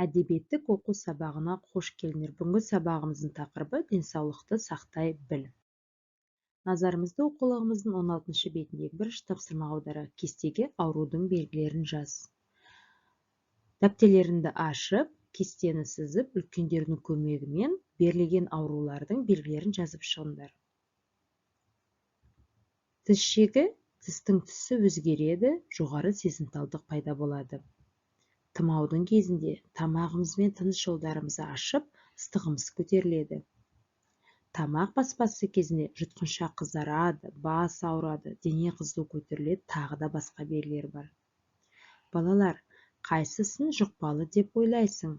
Әдебиеттік оқу сабағына қош келдіңдер. Бүгінгі сабағымыздың тақырыбы денсаулықты сақтай біл. Назарымызды оқулығымыздың 16 бетіндегі бірінші тапсырмаға аударайық. Кестеге аурудың белгілерін жаз. Дәптерлеріңді ашып, кестені сызып, үлкендердің көмегімен берілген аурулардың белгілерін жазып шығыңдар. Тіс шегі, тістің түсі өзгереді, жоғары сезімталдық пайда болады. Тұмаудың кезінде тамағымыз бен тыныс жолдарымызды ашып, ыстығымыз көтеріледі. Тамақ баспасы кезінде жұтқыншақ қызарады, бас ауырады, дене қызуы көтеріледі, тағы да басқа белгілер бар. Балалар, қайсысын жұқпалы деп ойлайсың?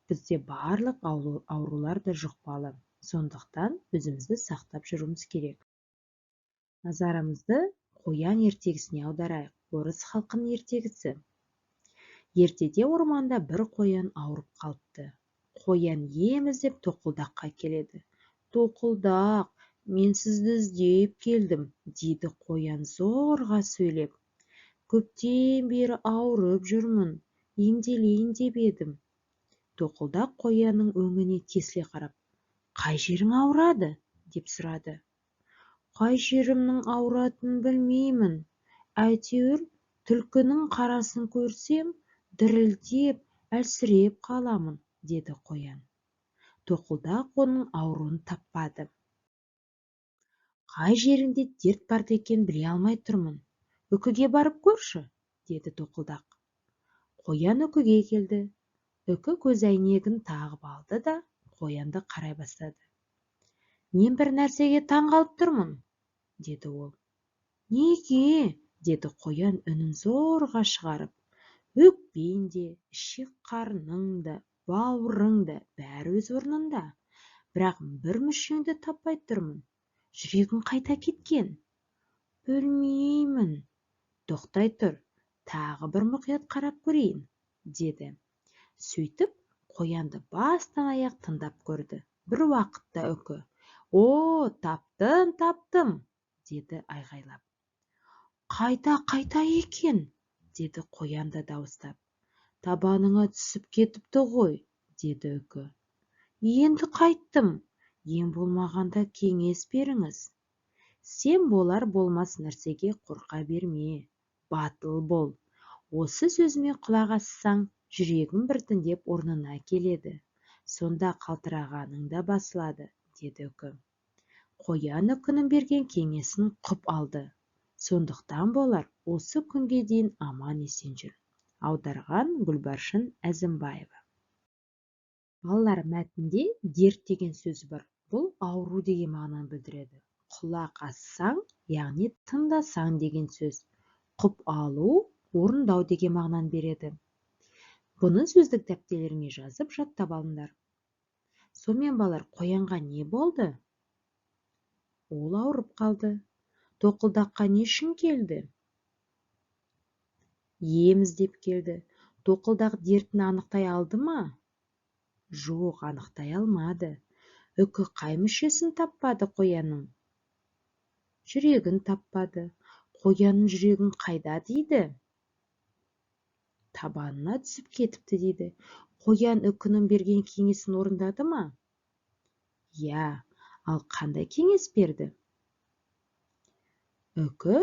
Бізде барлық аурулар да жұқпалы. Сондықтан өзімізді сақтап жүруіміз керек. Назарымызды қоян ертегісіне аударайық. Орыс халқының ертегісі. Ертеде орманда бір қоян ауырып қалыпты. Қоян ем іздеп тоқылдаққа келеді. Тоқылдақ, мен сізді іздеп келдім, дейді қоян зорға сөйлеп. Көптен бері ауырып жүрмін, емделейін деп едім. Тоқылдақ қоянның өңіне тесіле қарап, қай жерің ауырады? Деп сұрады. Қай жерімнің ауыратынын білмеймін. Әйтеуір түлкінің қарасын көрсем, дірілдеп, әлсіреп қаламын, деді қоян. Тоқылдақ оның ауруын таппады. Қай жерінде дерт бар екен біле алмай тұрмын. Үкіге барып көрші, деді тоқылдақ. Қоян үкіге келді. Үкі көз әйнегін тағып алды да, қоянды қарай бастады. Мен бір нәрсеге таңғалып тұрмын, деді ол. Неге? Деді қоян үнін зорға шығарып. Өкпең де, ішек қарның да, бауырың да бәрі өз орнында. Бірақ бір мүшеңді таппай тұрмын. Жүрегің қайда кеткен? Білмеймін. Тоқтай тұр, тағы бір мұқият қарап көрейін, деді. Сөйтіп, қоянды бастан аяқ тыңдап көрді. Бір уақытта үкі. О, таптым, деді айғайлап. Қайта екен, деді қоян да дауыстап. Табаныңа түсіп кетіпті ғой, деді үкі. Енді қайттым, ем болмағанда кеңес беріңіз. Сен болар болмас нәрсеге қорқа берме, батыл бол. Осы сөзіме құлақ ассаң, жүрегің біртіндеп орнына келеді. Сонда қалтырағаның да басылады, деді үкі. Қоян үкінің берген кеңесін құп алды. Сондықтан болар осы күнге дейін аман есен жүр. Аударған Гүлбаршын Әзімбаева. Балалар, мәтінде дерт деген сөз бар. Бұл ауру деген мағынаны білдіреді. Құлақ ассаң, яғни тыңдасаң деген сөз. Құп алу, орындау деген мағынаны береді. Бұны сөздік дәптерлеріңе жазып жаттап алыңдар. Сонымен балалар, қоянға не болды? Ол ауырып қалды. Тоқылдаққа не үшін келді? Ем іздеп келді. Тоқылдақ дертін анықтай алды ма? Жоқ, анықтай алмады. Үкі қай мүшесін таппады қоянның? Жүрегін таппады. Қоянның жүрегін қайда дейді? Табанына түсіп кетіпті дейді. Қоян үкінің берген кеңесін орындады ма? Я, ал қандай кеңес берді? Үкі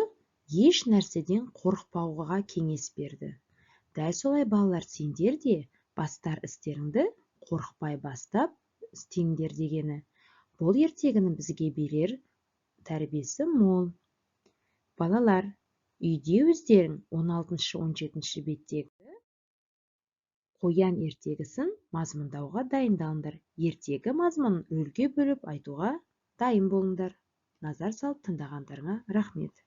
еш нәрседен қорықпауға кеңес берді. Дәл солай балалар, сендер де бастар істеріңді қорықпай бастап істеңдер дегені. Бұл ертегінің бізге берер тәрбиесі мол. Балалар, үйде өздерің 16-17 беттегі қоян ертегісін мазмұндауға дайындалыңдар. Ертегі мазмұнын рөлге бөліп айтуға дайын болыңдар. Назар салып тыңдағандарыңа рахмет.